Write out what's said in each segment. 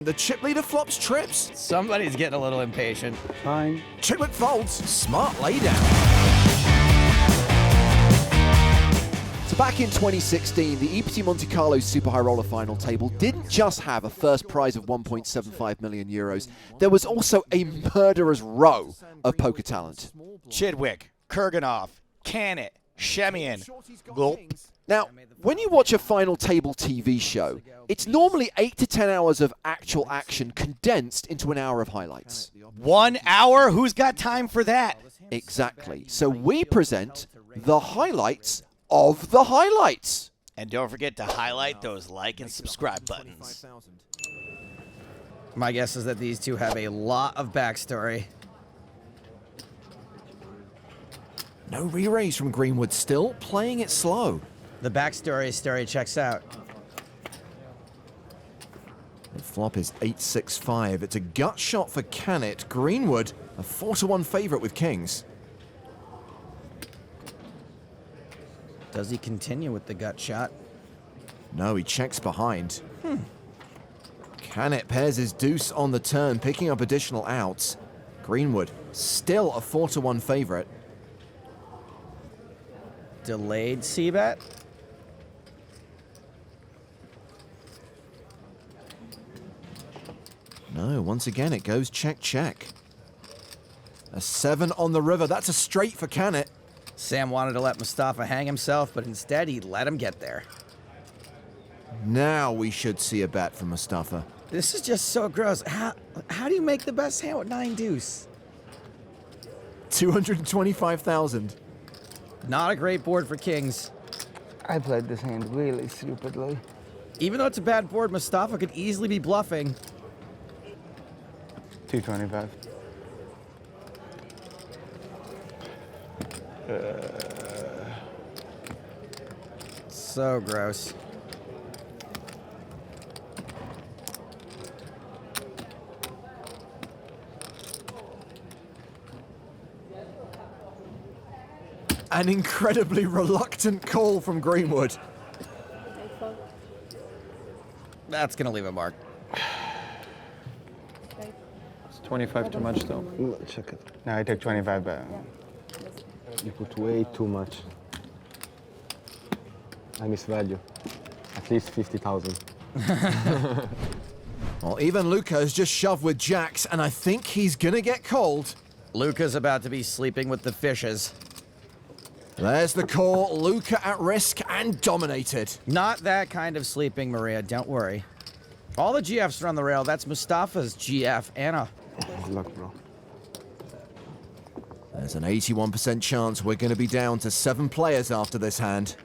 The chip leader flops trips. Somebody's getting a little impatient. Fine. Chiplet folds. Smart laydown. So back in 2016, the EPT Monte Carlo Super High Roller Final table didn't just have a first prize of 1.75 million euros. There was also a murderer's row of poker talent. Chidwick, Kurganov, Kanit, Schemion, Gulp. Now, when you watch a final table TV show, it's normally 8 to 10 hours of actual action condensed into an hour of highlights. 1 hour? Who's got time for that? Exactly. So we present the highlights of the highlights. And don't forget to highlight those like and subscribe buttons. My guess is that these two have a lot of backstory. No re-raise from Greenwood, still playing it slow. The backstory story checks out. The flop is 8-6-5. It's a gut shot for Kanit. Greenwood, a 4-1 favorite with kings. Does he continue with the gut shot? No, he checks behind. Kanit pairs his deuce on the turn, picking up additional outs. Greenwood, still a 4-1 favorite. Delayed c-bet? No, once again it goes check, check. A 7 on the river. That's a straight for Kanit. Sam wanted to let Mustapha hang himself, but instead he let him get there. Now we should see a bet from Mustapha. This is just so gross. How do you make the best hand with 9 deuce? 225,000. Not a great board for kings. I played this hand really stupidly. Even though it's a bad board, Mustapha could easily be bluffing. 225. So gross. An incredibly reluctant call from Greenwood. That's gonna leave a mark. It's 25 too much though. No, check it. No, I take 25 but You put way too much. I misvalue. At least 50,000. Well, even Luca has just shoved with jacks, and I think he's gonna get called. Luca's about to be sleeping with the fishes. There's the call. Luca at risk and dominated. Not that kind of sleeping, Maria, don't worry. All the GFs are on the rail. That's Mustapha's GF, Anna. Good luck, bro. There's an 81% chance we're going to be down to 7 players after this hand.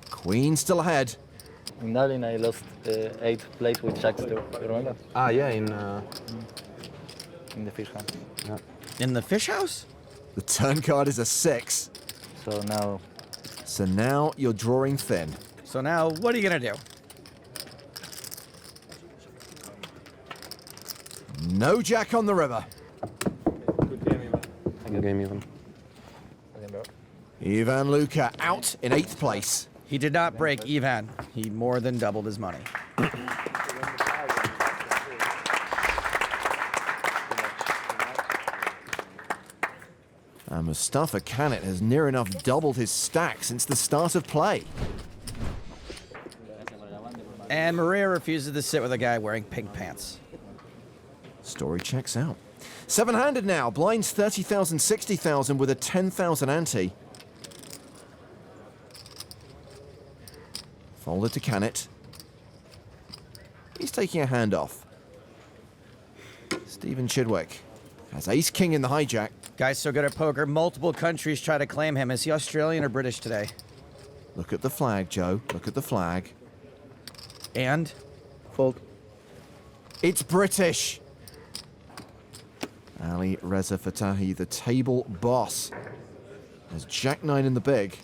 Queen still ahead. In Darwin, I lost 8 plays with jacks too. You remember? Ah, yeah, In the fish house. yeah. In the fish house? The turn card is a 6. So now, So now you're drawing thin. So now, what are you gonna do? No jack on the river. Good game even. Ivan Luca out in 8th place. He did not break Ivan. He more than doubled his money. And Mustapha Kanit has near enough doubled his stack since the start of play. And Maria refuses to sit with a guy wearing pink pants. Story checks out. 7-handed now. Blinds 30,000, 60,000 with a 10,000 ante. Folded to Kanit. He's taking a hand off. Stephen Chidwick has ace-king in the hijack. Guy's so good at poker, multiple countries try to claim him. Is he Australian or British today? Look at the flag, Joe. Look at the flag. And? Fold. It's British. Ali Reza Fatahi, the table boss, has Jack-9 in the big.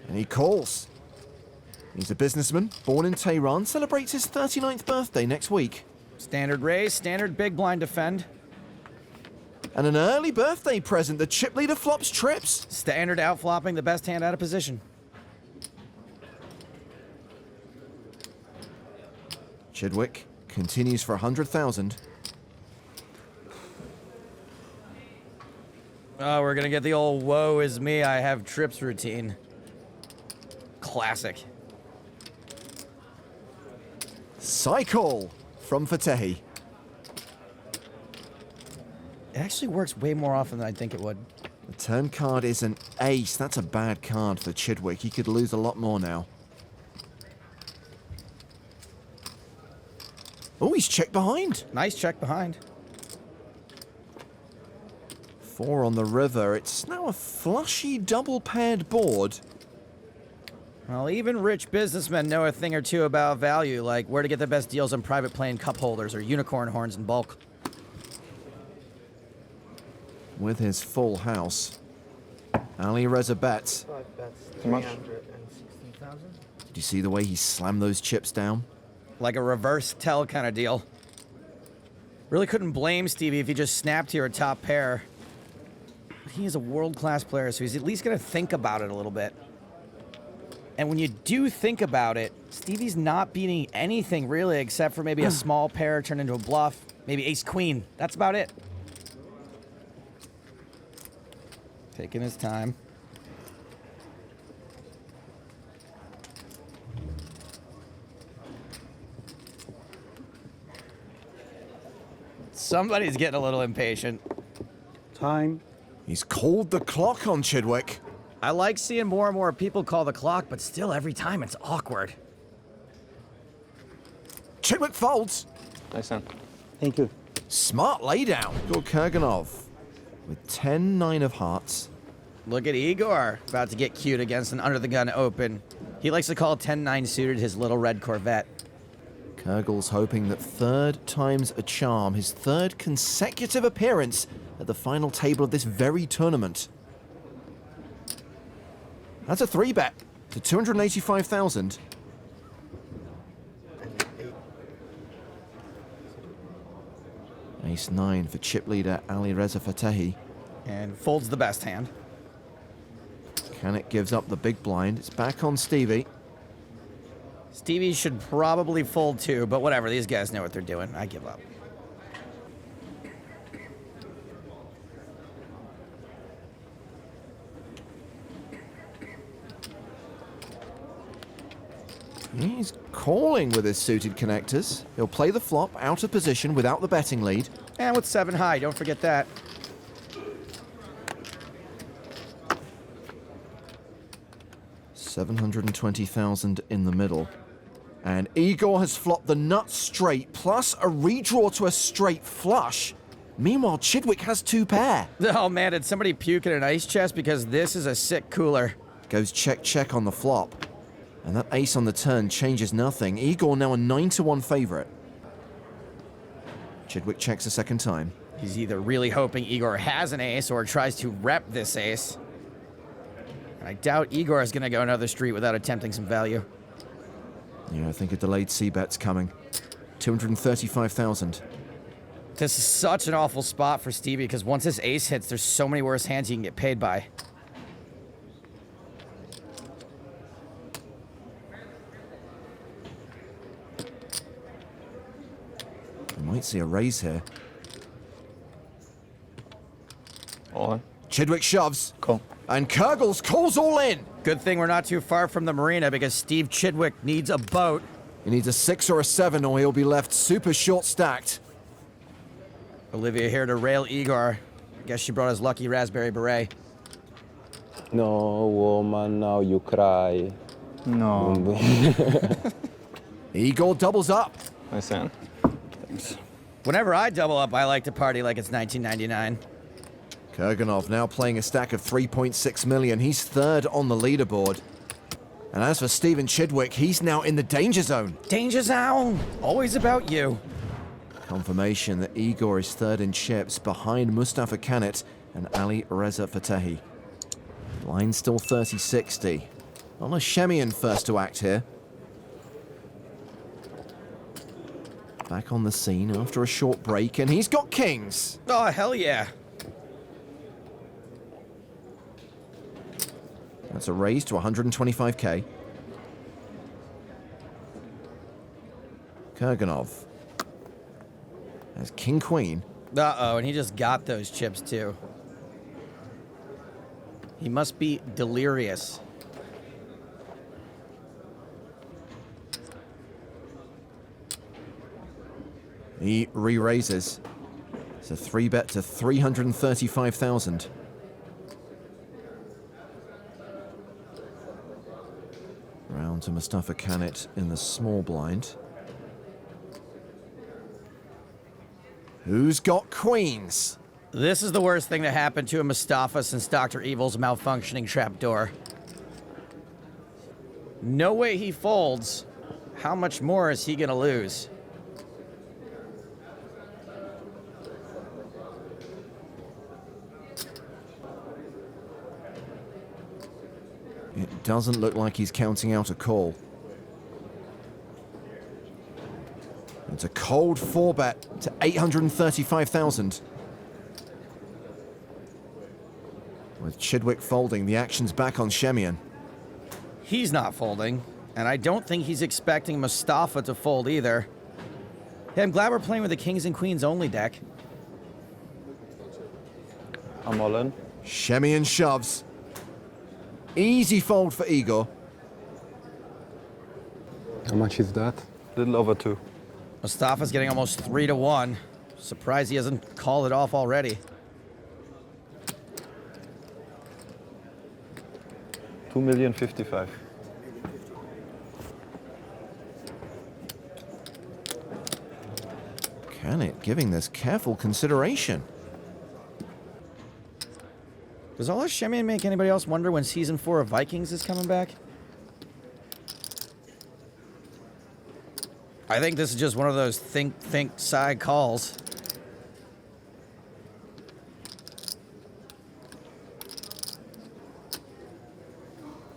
And he calls. He's a businessman, born in Tehran, celebrates his 39th birthday next week. Standard raise, standard big blind defend. And an early birthday present, the chip leader flops trips. Standard outflopping, the best hand out of position. Chidwick continues for 100,000. Oh, we're gonna get the old "woe is me, I have trips" routine. Classic. Cycle from Fatehi. It actually works way more often than I'd think it would. The turn card is an ace. That's a bad card for Chidwick. He could lose a lot more now. Oh, he's checked behind. Nice check behind. 4 on the river. It's now a flushy double-paired board. Well, even rich businessmen know a thing or two about value, like where to get the best deals on private plane cup holders or unicorn horns in bulk. With his full house, Ali Reza bets. 5 bets, 360,000. Did you see the way he slammed those chips down? Like a reverse tell kind of deal. Really couldn't blame Stevie if he just snapped here a top pair. He is a world-class player, so he's at least going to think about it a little bit. And when you do think about it, Stevie's not beating anything really except for maybe a small pair turned into a bluff, maybe ace-queen. That's about it. Taking his time. Somebody's getting a little impatient. Time. He's called the clock on Chidwick. I like seeing more and more people call the clock, but still every time it's awkward. Chidwick folds. Nice hand. Thank you. Smart laydown. Igor Kurganov with 10-9 of hearts. Look at Igor, about to get cute against an under-the-gun open. He likes to call 10-9 suited his little red Corvette. Kurgel's hoping that third time's a charm, his third consecutive appearance at the final table of this very tournament. That's a 3-bet to 285,000. Ace-9 for chip leader Ali Reza Fatehi. And folds the best hand. Kanit gives up the big blind. It's back on Stevie. Stevie should probably fold too, but whatever, these guys know what they're doing. I give up. He's calling with his suited connectors. He'll play the flop out of position without the betting lead. And with 7 high, don't forget that. $720,000 in the middle. And Igor has flopped the nut straight, plus a redraw to a straight flush. Meanwhile, Chidwick has 2 pair. Oh man, did somebody puke in an ice chest? Because this is a sick cooler. Goes check, check on the flop. And that ace on the turn changes nothing. Igor now a 9-1 favorite. Chidwick checks a second time. He's either really hoping Igor has an ace or tries to rep this ace. I doubt Igor is going to go another street without attempting some value. Yeah, I think a delayed C-bet's coming. 235,000. This is such an awful spot for Stevie because once this ace hits, there's so many worse hands he can get paid by. We might see a raise here. All in. Chidwick shoves. Cool. And Kurgels calls all in. Good thing we're not too far from the marina because Steve Chidwick needs a boat. He needs a 6 or a 7 or he'll be left super short stacked. Olivia here to rail Igor. Guess she brought his lucky raspberry beret. No, woman, now you cry. No. Boom, boom. Igor doubles up. Nice hand. Whenever I double up, I like to party like it's 1999. Kurganov now playing a stack of 3.6 million. He's third on the leaderboard. And as for Steven Chidwick, he's now in the danger zone. Danger zone! Always about you. Confirmation that Igor is third in chips behind Mustapha Kanit and Ali Reza Fatehi. Line still 30-60. On a Schemion first to act here. Back on the scene after a short break, and he's got kings. Oh, hell yeah. That's a raise to 125k. Kurganov has king queen. Uh-oh, and he just got those chips too. He must be delirious. He re-raises. It's a 3-bet to 335,000. Round to Mustapha Kanit in the small blind. Who's got queens? This is the worst thing to happen to a Mustapha since Dr. Evil's malfunctioning trapdoor. No way he folds. How much more is he gonna lose? It doesn't look like he's counting out a call. It's a cold 4-bet to 835,000. With Chidwick folding, the action's back on Schemion. He's not folding, and I don't think he's expecting Mustapha to fold either. Hey, I'm glad we're playing with the kings and queens only deck. I'm all in. Schemion shoves. Easy fold for Igor. How much is that? Little over 2. Mustapha's getting almost 3-1. Surprised he hasn't called it off already. 2,055,000. Kanit giving this careful consideration. Does all this Schemion make anybody else wonder when Season 4 of Vikings is coming back? I think this is just one of those think, side calls.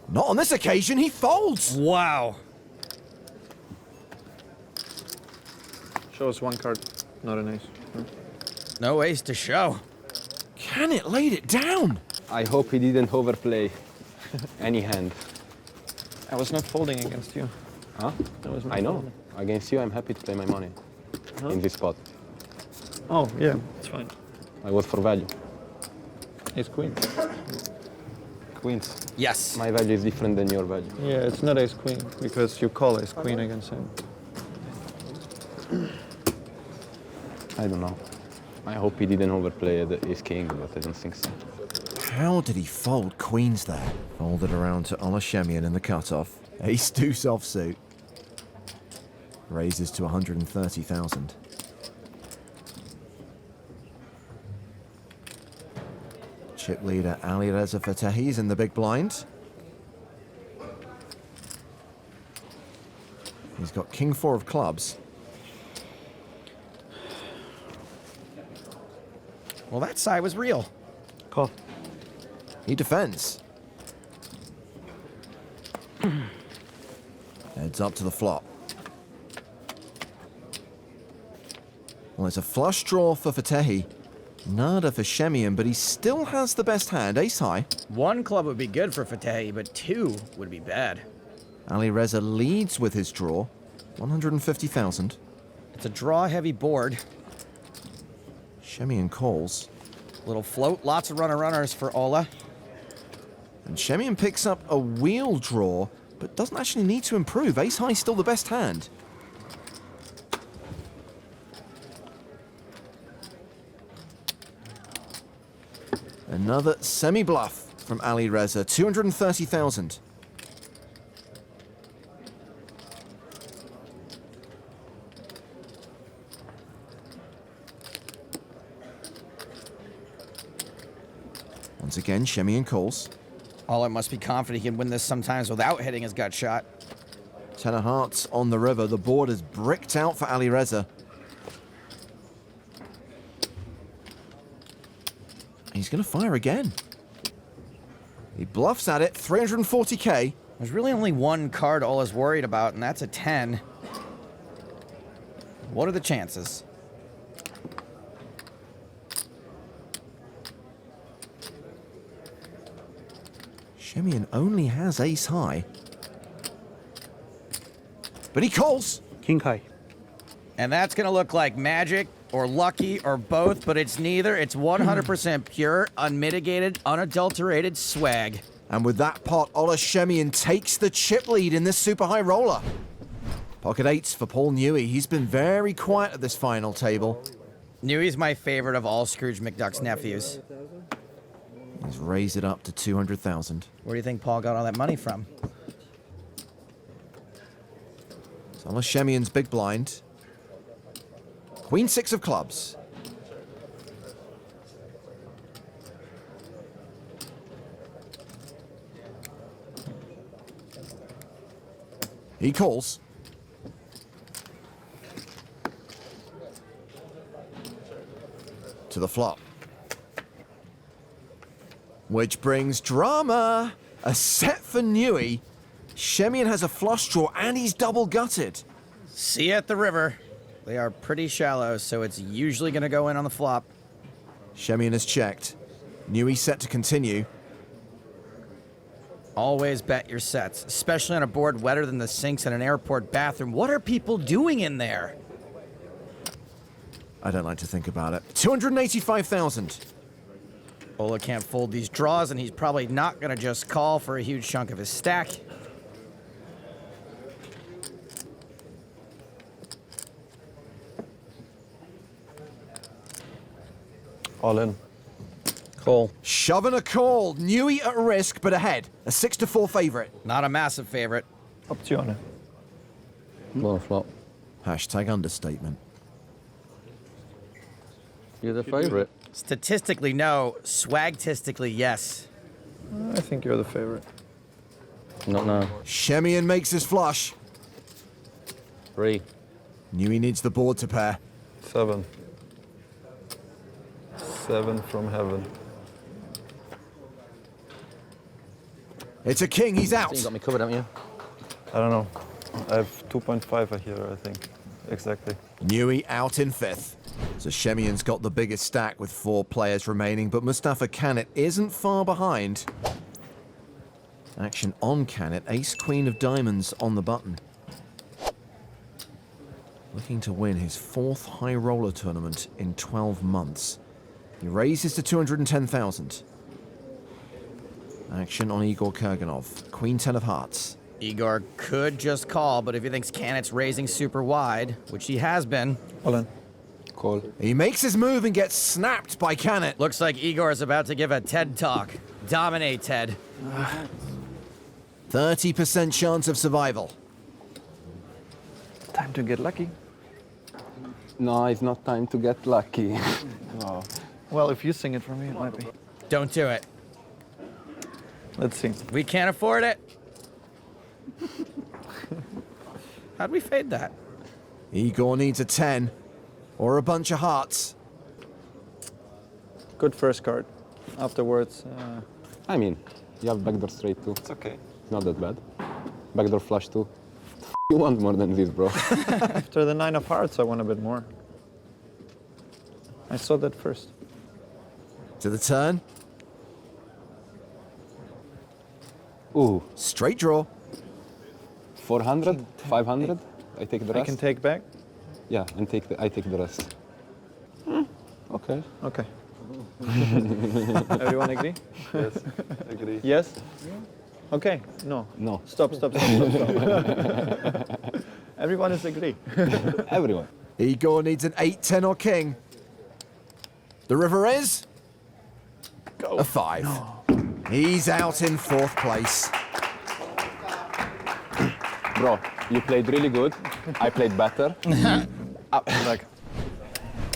Not on this occasion, he folds. Wow. Show us one card, not an ace. No ace to show. Kanit laid it down. I hope he didn't overplay any hand. I was not folding against you. Huh? I know. Against you, I'm happy to play my money in this spot. Oh, yeah, it's fine. I was for value. Ace queen. Queens. Yes. My value is different than your value. Yeah, it's not ace queen because you call ace queen against him. I don't know. I hope he didn't overplay the ace king, but I don't think so. How did he fold queens there? Folded around to Ola Schemion in the cutoff. Ace deuce offsuit. Raises to 130,000. Chip leader Ali Reza Fatehi's in the big blind. He's got king 4 of clubs. Well, that side was real. Call. He defends. Heads up to the flop. Well, it's a flush draw for Fatehi. Nada for Schemion, but he still has the best hand, ace high. One club would be good for Fateh, but 2 would be bad. Ali Reza leads with his draw, 150,000. It's a draw-heavy board. Schemion calls. Little float, lots of runner-runners for Ola. And Schemion picks up a wheel draw, but doesn't actually need to improve. Ace high still the best hand. Another semi-bluff from Ali Reza, 230,000. Once again, Schemion calls. Ola must be confident he can win this sometimes without hitting his gut shot. 10 of hearts on the river. The board is bricked out for Ali Reza. He's going to fire again. He bluffs at it, 340k. There's really only one card Ola's worried about, and that's a 10. What are the chances? Schemion only has ace high. But he calls. King high. And that's going to look like magic or lucky or both, but it's neither. It's 100% pure, unmitigated, unadulterated swag. And with that pot, Ola Schemion takes the chip lead in this super high roller. Pocket eights for Paul Newey. He's been very quiet at this final table. Newey's my favorite of all Scrooge McDuck's nephews. He's raised it up to 200,000. Where do you think Paul got all that money from? So Ola Schemion's big blind. Queen six of clubs. He calls. To the flop. Which brings drama. A set for Newey. Schemion has a flush draw and he's double gutted. See you at the river. They are pretty shallow, so it's usually going to go in on the flop. Schemion has checked. Newey set to continue. Always bet your sets, especially on a board wetter than the sinks in an airport bathroom. What are people doing in there? I don't like to think about it. 285,000. Ola can't fold these draws, and he's probably not going to just call for a huge chunk of his stack. All in. Call. Shoving a call. Newey at risk, but ahead. A 6-4 favorite. Not a massive favorite. Opzione. Monoflop. Hashtag understatement. You're the favorite. Statistically, no. Swagtistically, yes. I think you're the favorite. Not now. Schemion makes his flush. 3. Newey needs the board to pair. 7. 7 from heaven. It's a king, he's out. You got me covered, haven't you? I don't know. I have 2.5 here, I think. Exactly. Newey out in fifth. So Schemion's got the biggest stack with 4 players remaining, but Mustapha Kanit isn't far behind. Action on Kanit. Ace queen of diamonds on the button. Looking to win his 4th high roller tournament in 12 months. He raises to 210,000. Action on Igor Kurganov. Queen 10 of hearts. Igor could just call, but if he thinks Kanit's raising super wide, which he has been, All in. Call. He makes his move and gets snapped by Kanit. looks like Igor is about to give a TED talk. Dominate, Ted. 30% chance of survival. Time to get lucky. No, it's not time to get lucky. No. Well, if you sing it for me, it might be. Don't do it. Let's see. We can't afford it. How'd we fade that? Igor needs a 10 or a bunch of hearts. Good first card. Afterwards, I mean, you have backdoor straight too. it's okay. It's not that bad. Backdoor flush too. You want more than this, bro. After the 9 of hearts, I want a bit more. I saw that first. To the turn. Ooh, Straight draw. 400, 500. I take the I rest. can take back? Yeah, and I take the rest. Okay. Okay. Everyone agree? Yes, agree. Yes? Okay, no. No, Stop. Everyone is agree. everyone. Igor needs an 8, 10 or king. The river is a 5. He's out in 4th place. Bro, you played really good. I played better. Like,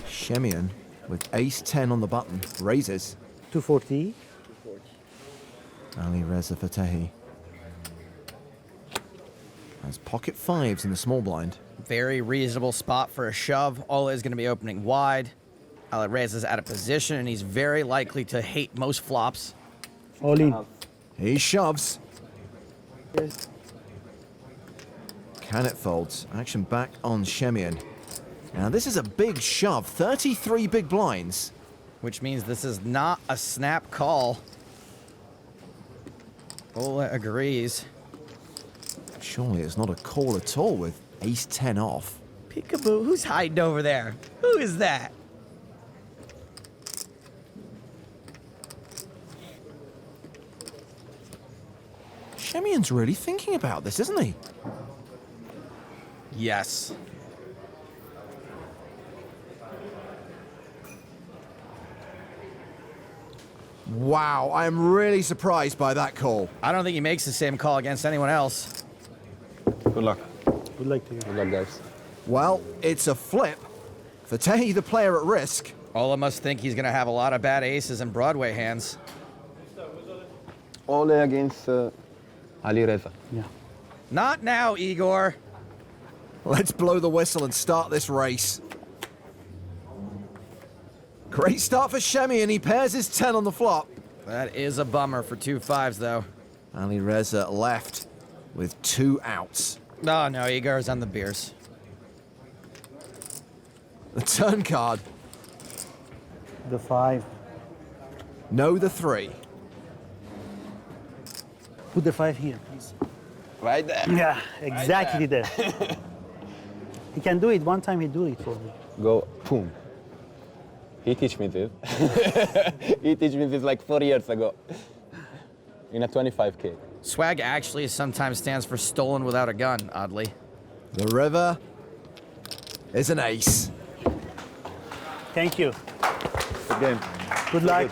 Schemion with ace 10 on the button raises. 240. Ali Reza Fatehi has pocket 5s in the small blind. Very reasonable spot for a shove. Ola is going to be opening wide. Alireza is out of position, and he's very likely to hate most flops. All in. He shoves. Kanit folds. Action back on Schemion. Now this is a big shove. 33 big blinds. Which means this is not a snap call. Ola agrees. Surely it's not a call at all with ace 10 off. Peekaboo, who's hiding over there? Who is that? Schemion's really thinking about this, isn't he? Yes. Wow, I am really surprised by that call. I don't think he makes the same call against anyone else. Good luck. Good luck to you. Good luck, guys. Well, it's a flip. Fateh, the player at risk. Ola must think he's going to have a lot of bad aces and Broadway hands. Ole against Ali Reza. Yeah. Not now, Igor. Let's blow the whistle and start this race. Great start for Schemion. He pairs his 10 on the flop. That is a bummer for 2 5s, though. Ali Reza left with 2 outs. Oh, no, Igor's on the beers. The turn card. The 5. No, the 3. Put the 5 here, please. Right there. Yeah, exactly there. He can do it. One time he do it for me. Go, boom. He teach me this. He teach me this like 4 years ago. In a 25K. Swag actually sometimes stands for stolen without a gun, oddly. The river is an ace. Thank you. Good game. Good luck.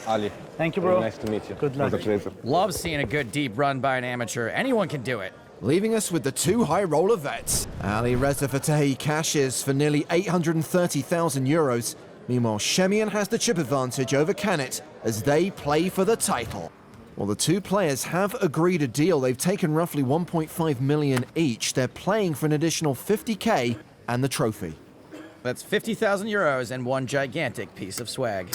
Ali. Thank you, bro. Very nice to meet you. Good luck. It was a pleasure. Love seeing a good deep run by an amateur. Anyone can do it. Leaving us with the 2 high roller vets. Ali Reza Fateh cashes for nearly 830,000 euros. Meanwhile, Schemion has the chip advantage over Kanit as they play for the title. Well, the 2 players have agreed a deal. They've taken roughly 1.5 million each. They're playing for an additional 50K and the trophy. That's 50,000 euros and 1 gigantic piece of swag.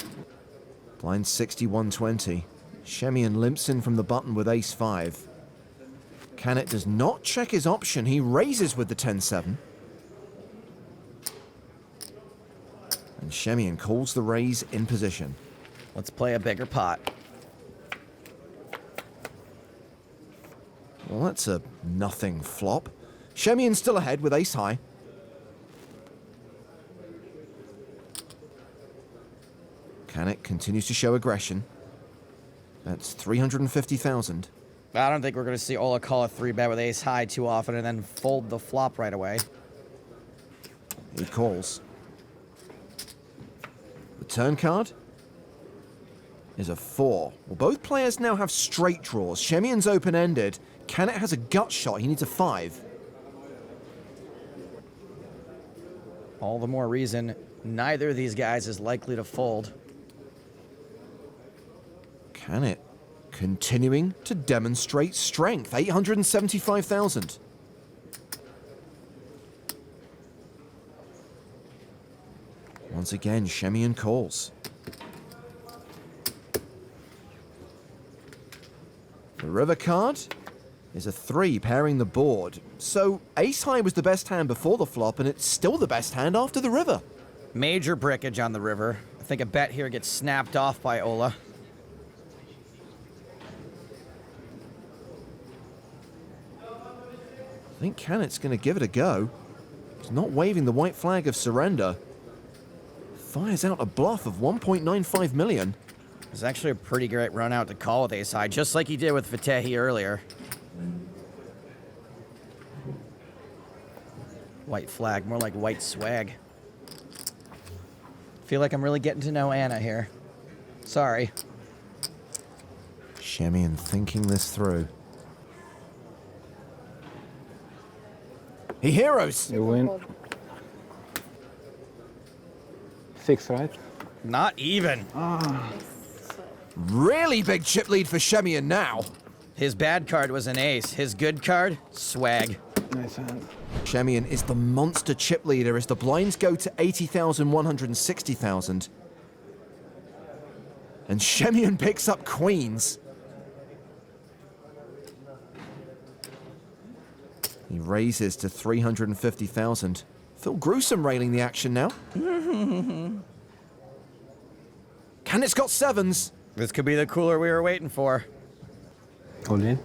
Blind 61-20. Schemion limps in from the button with ace-5. Kanit does not check his option. He raises with the 10-7. And Schemion calls the raise in position. Let's play a bigger pot. Well, that's a nothing flop. Schemion's still ahead with ace-high. Kanit continues to show aggression. That's 350,000. I don't think we're going to see Ola call a 3-bet with ace high too often and then fold the flop right away. He calls. The turn card is a 4. Well, both players now have straight draws. Schemion's open-ended. Kanit has a gut shot. He needs a 5. All the more reason neither of these guys is likely to fold. Kanit continuing to demonstrate strength. 875,000. Once again, Schemion calls. The river card is a 3 pairing the board. So ace-high was the best hand before the flop, and it's still the best hand after the river. Major brickage on the river. I think a bet here gets snapped off by Ola. I think Kanit's going to give it a go. He's not waving the white flag of surrender. Fires out a bluff of 1.95 million. It's actually a pretty great run out to call with ace high, just like he did with Fateh earlier. White flag, more like white swag. Feel like I'm really getting to know Anna here. Sorry. Schemion thinking this through. He heroes. You win. 6, right? Not even. Really big chip lead for Schemion now. His bad card was an ace. His good card, swag. Nice hand. Schemion is the monster chip leader as the blinds go to 80,000, 160,000. And Schemion picks up queens. He raises to 350,000. Phil Gruesome railing the action now. Kanit's got 7s. This could be the cooler we were waiting for. All in?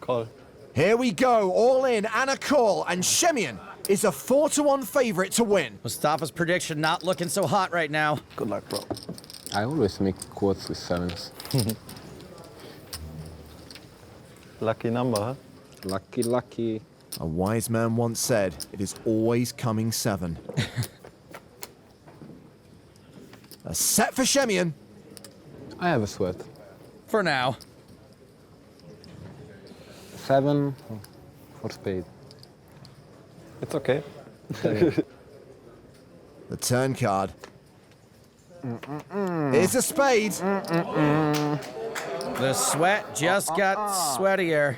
Call. Here we go, all in and a call, and Schemion is a 4-1 favorite to win. Mustafa's prediction not looking so hot right now. Good luck, bro. I always make quads with 7s. Lucky number, huh? Lucky, lucky. A wise man once said, it is always coming 7. A set for Schemion. I have a sweat. For now. 7 for spade. It's okay. The turn card is a spade. The sweat just got sweatier.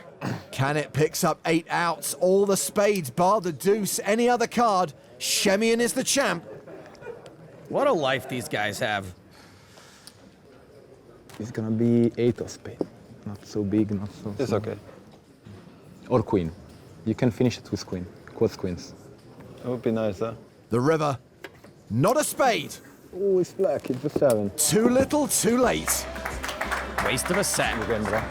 Kanit picks up 8 outs, all the spades, bar the deuce, any other card. Schemion is the champ. What a life these guys have. It's gonna be 8 of spade. Not so big, not so It's small. okay. Or queen. You can finish it with queen. Quads queens. It would be nice, huh? The river, not a spade. Oh, it's black. It's a 7. Too little, too late. Waste of a set. Again, bro.